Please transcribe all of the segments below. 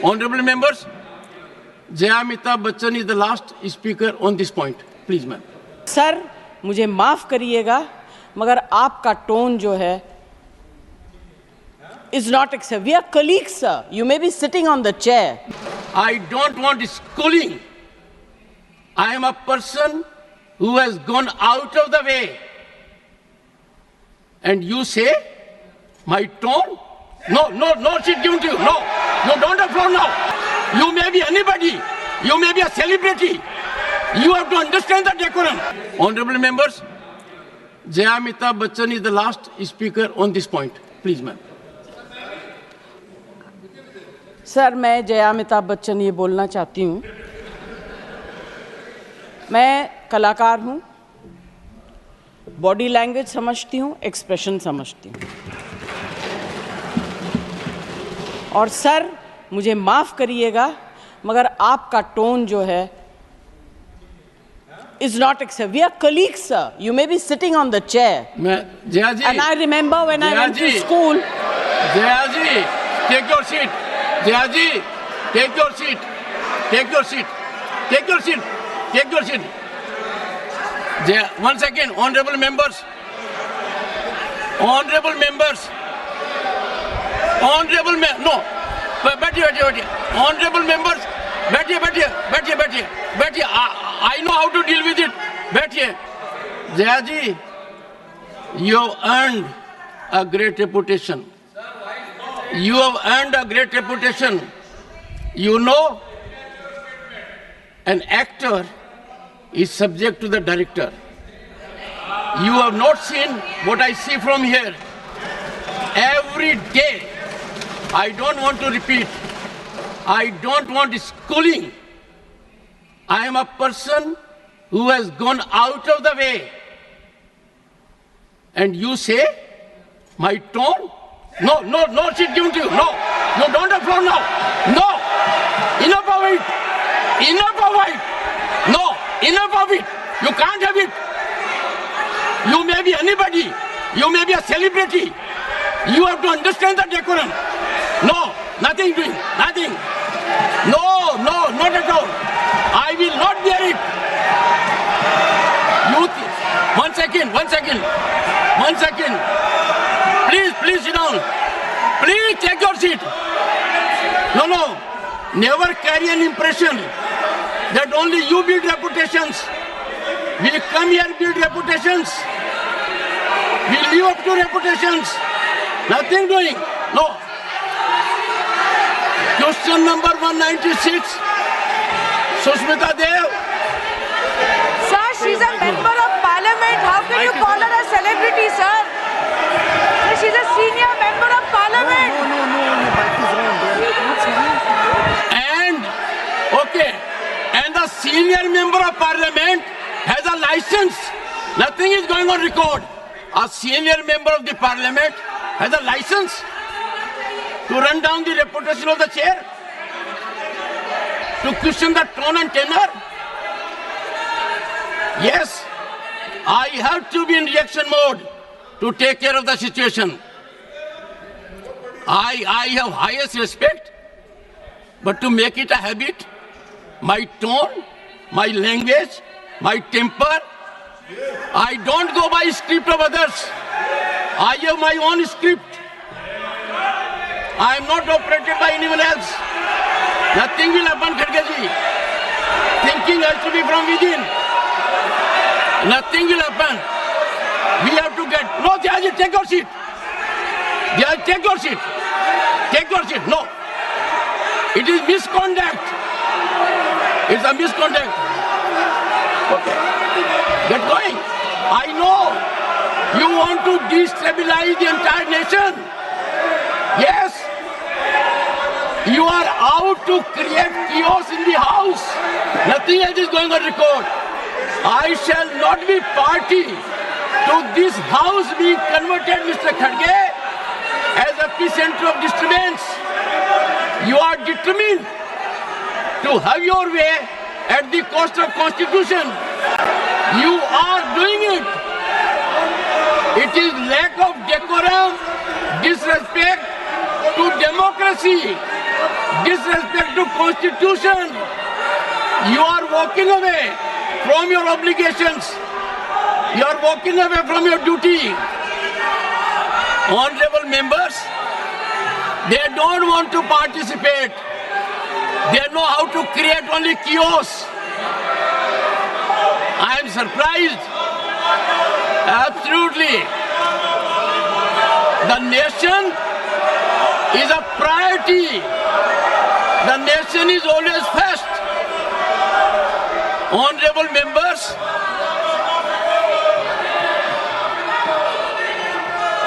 Honorable members, Jaya Amitabh Bachchan is the last speaker on this point. Please, ma'am. Sir मुझे माफ करिएगा मगर आपका टोन जो है is not acceptable. We are colleagues, sir. You may be sitting on the chair. I don't want schooling. I am a person who has gone out of the way. And you say, my tone? No, she's given to you. No, you don't have floor now. You may be anybody. You may be a celebrity. You have to understand the decorum. Honorable members, Jaya Amitabh Bachchan is the last speaker on this point. Please, ma'am. Sir मैं जया अमिताभ बच्चन ये बोलना चाहती हूँ, मैं कलाकार हूँ, body language समझती हूँ, एक्सप्रेशन समझती हूँ और सर मुझे माफ़ करिएगा मगर आपका टोन जो है is not acceptable. We are colleagues, sir. You may be sitting on the chair. Jaya ji. And I remember when I went to school. Jaya ji, take your seat. Jaya ji, take your seat. Take your seat. Take your seat. Take your seat. Jaya, 1 second. Honorable members. Honorable members. Honorable members. No. बैठिए. Honorable members. बैठिए. I know how to deal with it. बैठिए. Jaya ji, you have earned a great reputation. You have earned a great reputation. You know, an actor is subject to the director. You have not seen what I see from here. Every day, I don't want to repeat. I don't want schooling. I am a person who has gone out of the way. And you say, my tone? No, she's given to you. No, you don't have floor now. No, enough of it. No, enough of it. You can't have it. You may be anybody. You may be a celebrity. You have to understand the decorum. No, nothing doing, nothing. No, not at all. I will not bear it. One second. Please sit down. Please take your seat. No. Never carry an impression that only you build reputations. We come here build reputations. We live up to reputations. Nothing doing. No. Question number 196. Sushmita Dev. Sir, she's a member of parliament. How can you call her a celebrity, sir? She's a senior member of parliament. And the senior member of parliament has a license. Nothing is going on record. A senior member of the parliament has a license to run down the reputation of the chair, to question the tone and tenor. Yes, I have to be in reaction mode to take care of the situation. I have highest respect, but to make it a habit, my tone, my language, my temper, I don't go by script of others. I have my own script. I am not operated by anyone else. Nothing will happen, Kharge-ji. Thinking has to be from within. Nothing will happen. We have to get... No, Jaya-ji, take your seat. Jaya, take your seat. Take your seat. No. It is misconduct. It's a misconduct. Okay. Get going. I know you want to destabilize the entire nation. Yes. You are out to create chaos in the house. Nothing else is going on record. I shall not be party to this house being converted, Mr. Kharge, as a epicenter of disturbance. You are determined to have your way at the cost of Constitution. You are doing it. It is lack of decorum, disrespect to democracy. disrespect to Constitution. You are walking away from your obligations. You are walking away from your duty. Honorable members, they don't want to participate. They know how to create only chaos. I am surprised. Absolutely. The nation is a priority. The nation is always first. Honorable members,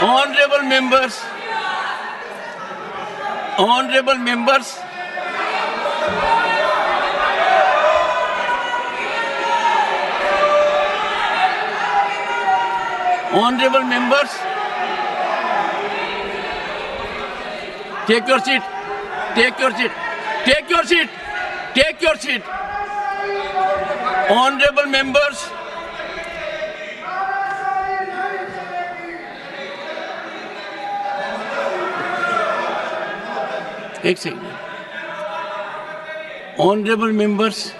honorable members, honorable members, honorable members, take your seat, take your seat, take your seat, take your seat. Honorable members, एक second. Honorable members,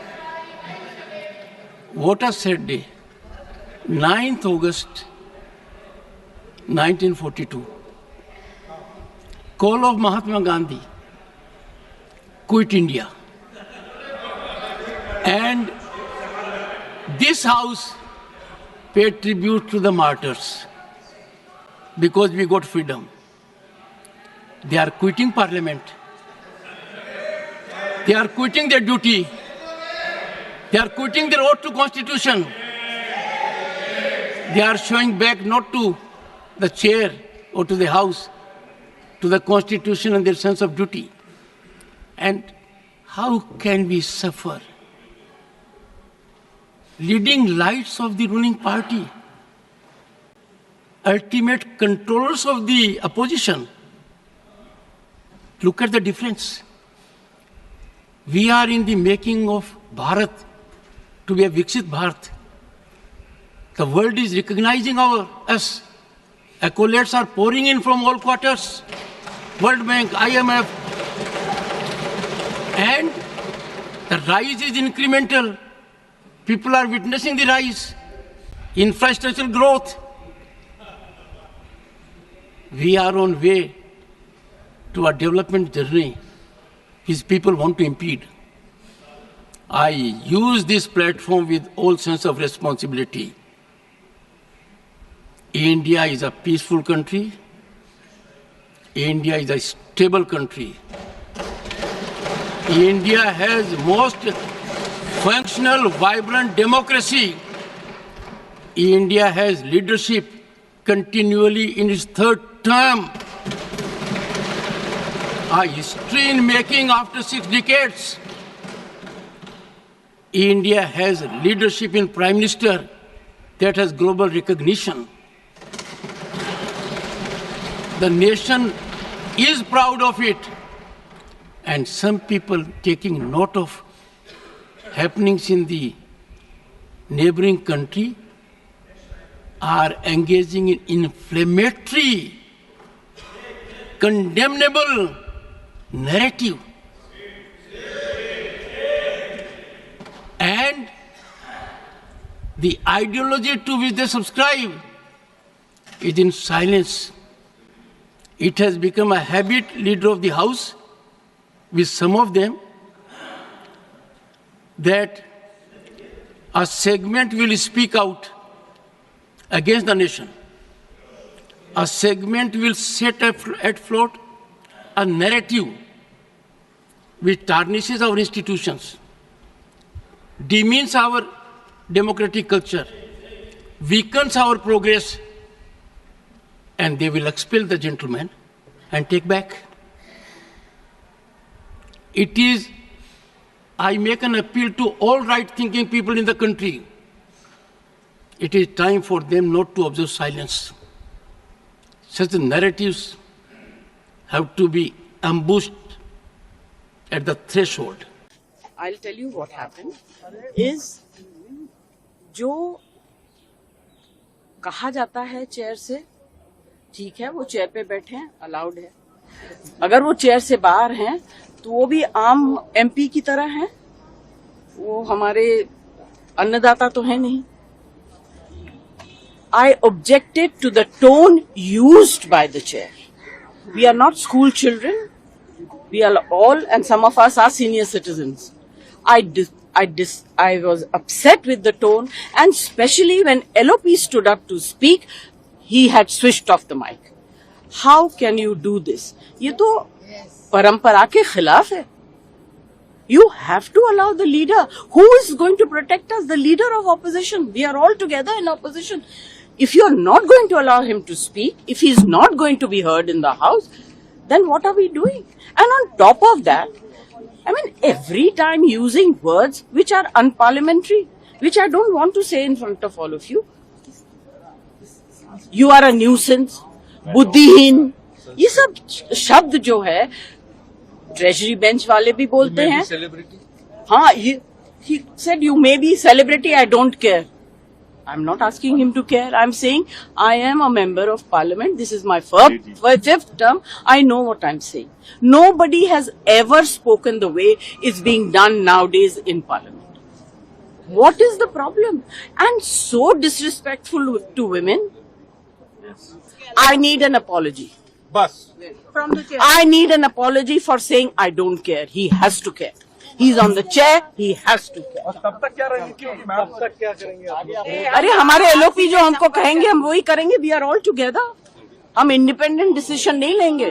what a sad day. 9th August 1942. Call of Mahatma Gandhi. Quit India. And this house paid tribute to the martyrs because we got freedom. They are quitting parliament. They are quitting their duty. They are quitting their oath to constitution. They are showing back not to the chair or to the house, to the constitution and their sense of duty. And how can we suffer? Leading lights of the ruling party, ultimate controllers of the opposition. Look at the difference. We are in the making of Bharat to be a Viksit Bharat. The world is recognizing us. Accolades are pouring in from all quarters. World Bank, IMF. And the rise is incremental. People are witnessing the rise. Infrastructural growth. We are on way to a development journey which people want to impede. I use this platform with all sense of responsibility. India is a peaceful country. India is a stable country. India has most functional, vibrant democracy. India has leadership continually in its third term. A history in making after 6 decades. India has leadership in Prime Minister that has global recognition. The nation is proud of it. And some people taking note of happenings in the neighboring country are engaging in inflammatory, condemnable narrative. And the ideology to which they subscribe is in silence. It has become a habit, leader of the house, with some of them, that a segment will speak out against the nation. A segment will set at float a narrative which tarnishes our institutions, demeans our democratic culture, weakens our progress, and they will expel the gentleman and take back. It is, I make an appeal to all right-thinking people in the country. It is time for them not to observe silence. Such narratives have to be ambushed at the threshold. I'll tell you what happened is जो कहा जाता है chair से, ठीक है, वो chair पे बैठे हैं, अलाउड है. अगर वो चेयर से बाहर हैं तो वो भी आम एमपी की तरह हैं, वो हमारे अन्नदाता तो है नहीं. I objected to the tone used by the chair. We are not school children. We are all, and some of us are senior citizens. I was upset with the tone, and especially when LOP stood up to speak, he had switched off the mic. How can you do this? ये तो परंपरा के खिलाफ है. You have to allow the leader. Who is going to protect us? The leader of opposition. We are all together in opposition. If you are not going to allow him to speak, if he is not going to be heard in the house, then what are we doing? And on top of that, I mean, every time using words which are unparliamentary, which I don't want to say in front of all of you. You are a nuisance, बुद्धिहीन, ये सब शब्द जो है treasury bench वाले भी बोलते हैं. हाँ, he said you may be celebrity, I don't care. I'm not asking him to care. I'm saying I am a member of parliament. This is my fifth term. I know what I'm saying. Nobody has ever spoken the way it's being done nowadays in parliament. What is the problem? And so disrespectful to women. I need an apology. From the chair. I need an apology for saying I don't care. He has to care. He's on the chair. He has to care. तब तक क्या रणनीति होगी ma'am? तब तक क्या करेंगे? अरे हमारे एलओपी जो हमको कहेंगे हम वही करेंगे. We are all together. हम इंडिपेंडेंट डिसीजन नहीं लेंगे.